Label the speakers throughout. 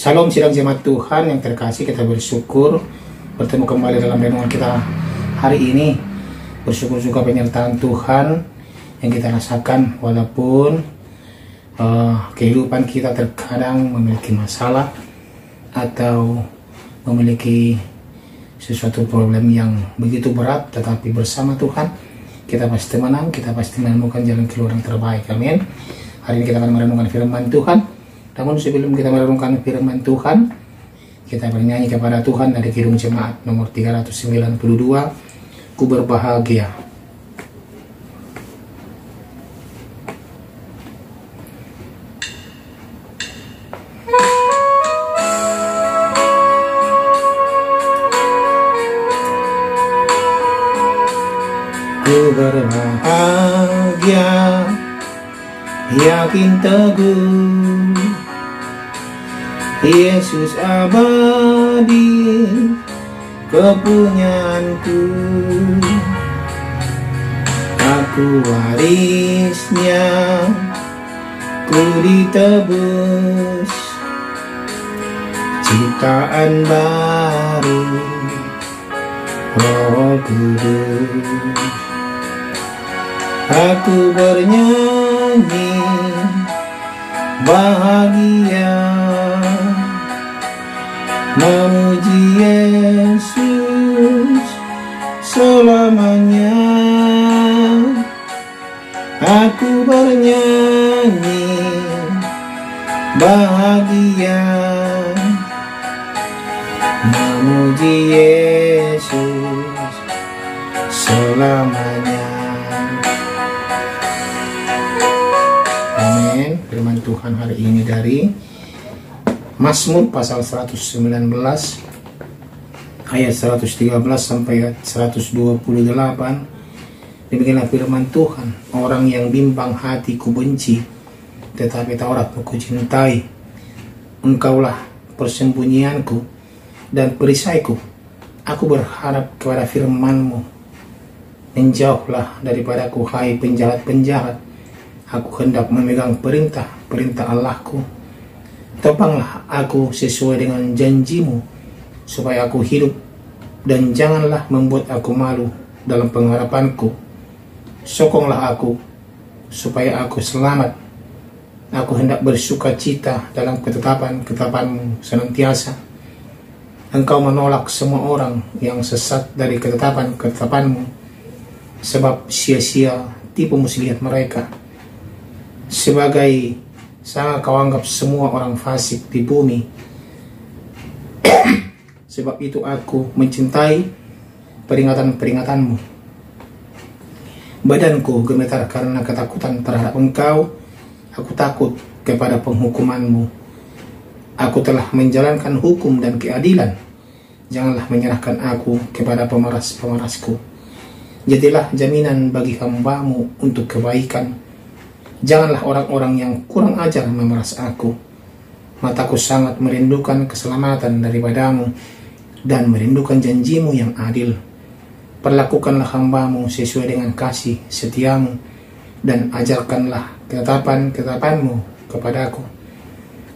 Speaker 1: Salam sidang jemaat Tuhan yang terkasih, kita bersyukur bertemu kembali dalam renungan kita hari ini. Bersyukur juga penyertaan Tuhan yang kita rasakan walaupun kehidupan kita terkadang memiliki masalah atau memiliki sesuatu problem yang begitu berat, tetapi bersama Tuhan kita pasti menang, kita pasti menemukan jalan keluar yang terbaik. Amin. Hari ini kita akan merenungkan firman Tuhan. Namun sebelum kita merenungkan firman Tuhan, kita bernyanyi kepada Tuhan dari Kidung Jemaat nomor 392, Ku Berbahagia. Ku berbahagia, yakin teguh, Yesus abadi kepunyaanku, aku warisnya, ku ditebus, ciptaan baru, Roh Kudus. Aku bernyanyi bahagia, memuji Yesus selamanya. Aku bernyanyi bahagia, memuji Yesus selamanya. Amin. Firman Tuhan hari ini dari Mazmur pasal 119 ayat 113 sampai ayat 128. Demikianlah firman Tuhan, orang yang bimbang hati ku benci, tetapi Tauratmu ku cintai. Engkaulah persembunyianku dan perisaiku. Aku berharap kepada firman-Mu. Menjauhlah daripadaku, hai penjahat-penjahat. Aku hendak memegang perintah Allahku. Topanglah aku sesuai dengan janji-Mu, supaya aku hidup, dan janganlah membuat aku malu dalam pengharapanku. Sokonglah aku, supaya aku selamat. Aku hendak bersuka cita dalam ketetapan-ketetapan-Mu senantiasa. Engkau menolak semua orang yang sesat dari ketetapan-ketetapan-Mu, sebab sia-sia tipu muslihat mereka. Sebagai sangat kau anggap semua orang fasik di bumi. Sebab itu aku mencintai peringatan-peringatan-Mu. Badanku gemetar karena ketakutan terhadap Engkau. Aku takut kepada penghukuman-Mu. Aku telah menjalankan hukum dan keadilan. Janganlah menyerahkan aku kepada pemeras-pemerasku. Jadilah jaminan bagi hamba-Mu untuk kebaikan. Janganlah orang-orang yang kurang ajar memeras aku. Mataku sangat merindukan keselamatan daripada-Mu dan merindukan janji-Mu yang adil. Perlakukanlah hamba-Mu sesuai dengan kasih setia-Mu dan ajarkanlah ketetapan-ketetapan-Mu kepadaku.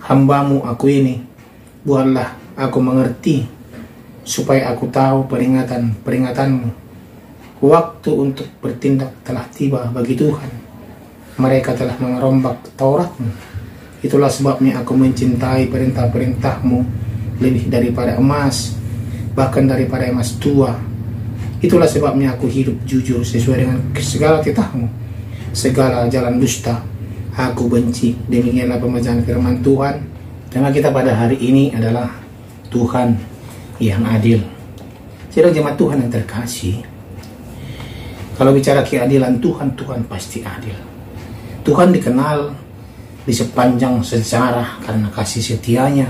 Speaker 1: Hamba-Mu aku ini, buatlah aku mengerti, supaya aku tahu peringatan-peringatan-Mu. Waktu untuk bertindak telah tiba bagi Tuhan. Mereka telah mengerombak Taurat-Mu. Itulah sebabnya aku mencintai perintah-perintah-Mu lebih daripada emas, bahkan daripada emas tua. Itulah sebabnya aku hidup jujur sesuai dengan segala titah-Mu. Segala jalan dusta aku benci. Demikianlah pembacaan firman Tuhan. Tema kita pada hari ini adalah Tuhan yang adil. Saudara jemaat Tuhan yang terkasih, kalau bicara keadilan Tuhan, Tuhan pasti adil. Tuhan dikenal di sepanjang sejarah karena kasih setianya,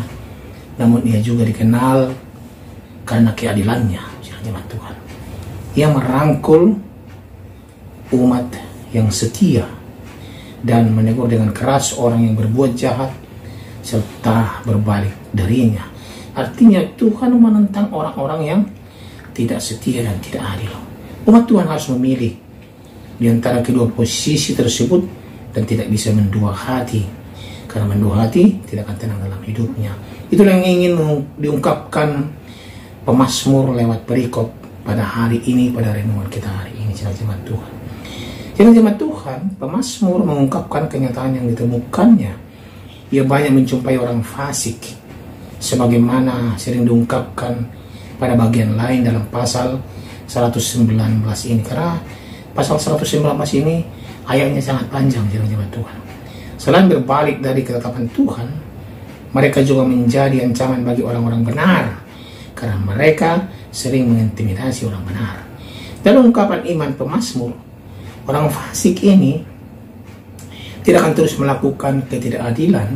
Speaker 1: namun Ia juga dikenal karena keadilannya. Jemaat Tuhan, Ia merangkul umat yang setia dan menegur dengan keras orang yang berbuat jahat serta berbalik darinya. Artinya Tuhan menentang orang-orang yang tidak setia dan tidak adil. Umat Tuhan harus memilih di antara kedua posisi tersebut dan tidak bisa mendua hati, karena mendua hati tidak akan tenang dalam hidupnya. Itulah yang ingin diungkapkan pemazmur lewat perikop pada hari ini, pada renungan kita hari ini, jemaat Tuhan. Jemaat Tuhan, pemazmur mengungkapkan kenyataan yang ditemukannya. Ia banyak menjumpai orang fasik, sebagaimana sering diungkapkan pada bagian lain dalam pasal 119 ini. Karena pasal 119 ini ayatnya sangat panjang, jemaat Tuhan. Selain berbalik dari ketetapan Tuhan, mereka juga menjadi ancaman bagi orang-orang benar, karena mereka sering mengintimidasi orang benar. Dalam ungkapan iman pemazmur, orang fasik ini tidak akan terus melakukan ketidakadilan,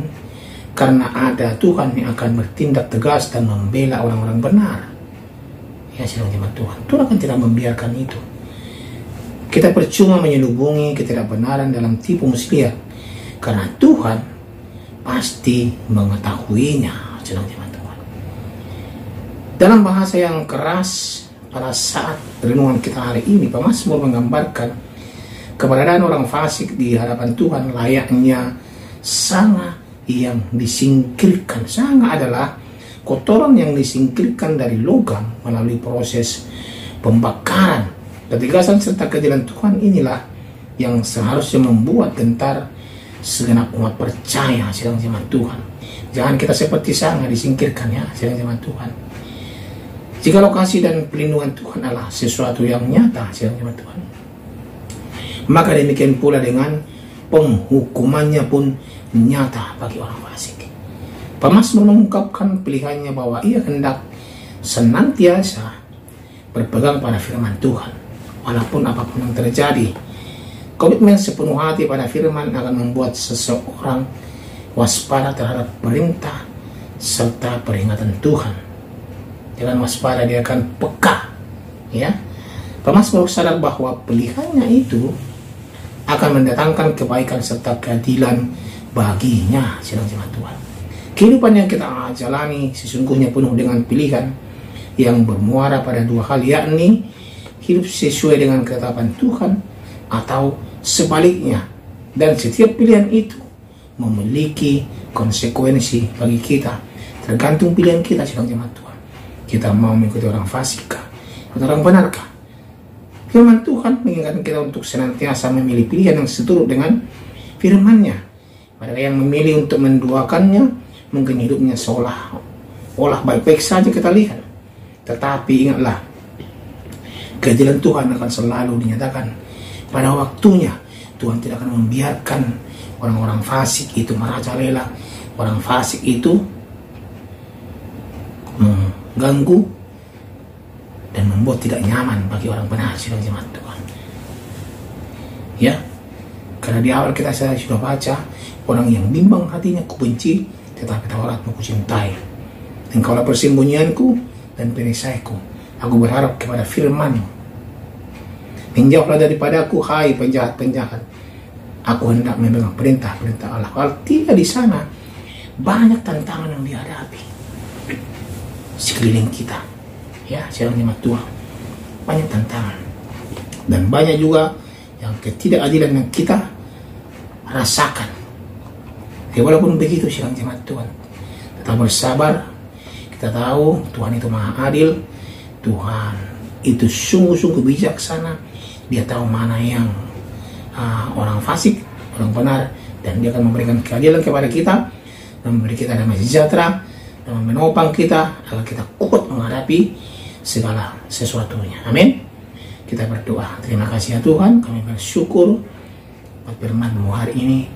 Speaker 1: karena ada Tuhan yang akan bertindak tegas dan membela orang-orang benar. Ya, jemaat Tuhan, Tuhan akan tidak membiarkan itu. Kita percuma menyelubungi ketidakbenaran dalam tipu muslihat, karena Tuhan pasti mengetahuinya, jemaat Tuhan. Dalam bahasa yang keras pada saat renungan kita hari ini, pemazmur menggambarkan keberadaan orang fasik di hadapan Tuhan layaknya sanga yang disingkirkan. Sanga adalah kotoran yang disingkirkan dari logam melalui proses pembakaran. Ketegasan serta keadilan Tuhan inilah yang seharusnya membuat gentar segenap umat percaya, jemaat Tuhan. Jangan kita seperti sanga disingkirkan, ya, jemaat Tuhan. Jika lokasi dan perlindungan Tuhan adalah sesuatu yang nyata, jemaat Tuhan, maka demikian pula dengan penghukumannya pun nyata bagi orang fasik. Pemazmur mengungkapkan pilihannya bahwa ia hendak senantiasa berpegang pada firman Tuhan, walaupun apapun yang terjadi. Komitmen sepenuh hati pada firman akan membuat seseorang waspada terhadap perintah serta peringatan Tuhan. Dengan waspada dia akan peka, ya. Pemazmur sadar bahwa pilihannya itu akan mendatangkan kebaikan serta keadilan baginya, jemaat Tuhan. Kehidupan yang kita jalani sesungguhnya penuh dengan pilihan yang bermuara pada dua hal, yakni hidup sesuai dengan ketetapan Tuhan atau sebaliknya. Dan setiap pilihan itu memiliki konsekuensi bagi kita, tergantung pilihan kita, jemaat Tuhan. Kita mau mengikuti orang fasik atau orang benarkah? Firman Tuhan mengingatkan kita untuk senantiasa memilih pilihan yang seturut dengan firman-Nya. Mereka yang memilih untuk menduakannya, mungkin hidupnya seolah-olah baik-baik saja kita lihat. Tetapi ingatlah, keadilan Tuhan akan selalu dinyatakan pada waktunya. Tuhan tidak akan membiarkan orang-orang fasik itu merajalela. Orang fasik itu mengganggu dan membuat tidak nyaman bagi orang benar, jemaat Tuhan. Ya, karena di awal saya sudah baca, orang yang bimbang hatinya kubenci, tetapi Tauratmu kucintai. Engkaulah persembunyianku dan perisaiku. Aku berharap kepada firman-Mu. Menjauhlah daripadaku, hai penjahat-penjahat. Aku hendak memegang perintah-perintah Allah. Kalau tidak di sana, banyak tantangan yang dihadapi sekeliling kita, ya, jemaat Tuhan. Banyak tantangan dan banyak juga yang ketidakadilan yang kita rasakan. Ya, walaupun begitu, jemaat Tuhan, tetap bersabar. Kita tahu Tuhan itu maha adil. Tuhan itu sungguh-sungguh bijaksana. Dia tahu mana yang orang fasik, orang benar, dan dia akan memberikan keadilan kepada kita dan memberi kita damai sejahtera dan menopang kita agar kita kuat menghadapi segala sesuatunya. Amin. Kita berdoa. Terima kasih ya Tuhan, kami bersyukur buat firman-Mu hari ini.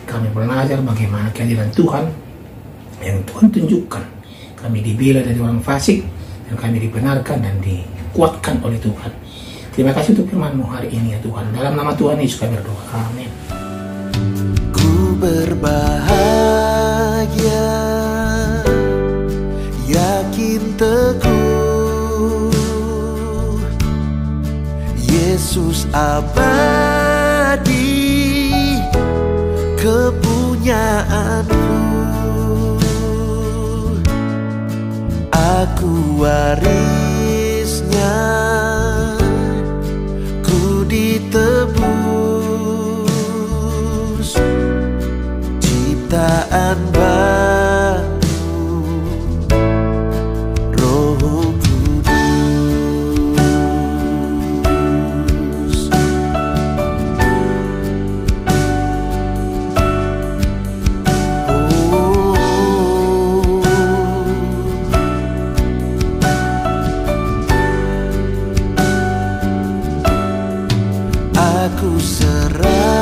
Speaker 1: Kami belajar bagaimana keadilan Tuhan yang Tuhan tunjukkan. Kami dibela dari orang fasik dan kami dibenarkan dan dikuatkan oleh Tuhan. Terima kasih untuk firman-Mu hari ini ya Tuhan. Dalam nama Tuhan Yesus kami berdoa. Amin.
Speaker 2: Ku berbahagia, yakin teguh, Yesus abadi, kepunyaanku. Aku warisnya, ku ditebus, ciptaan baru, ku serah.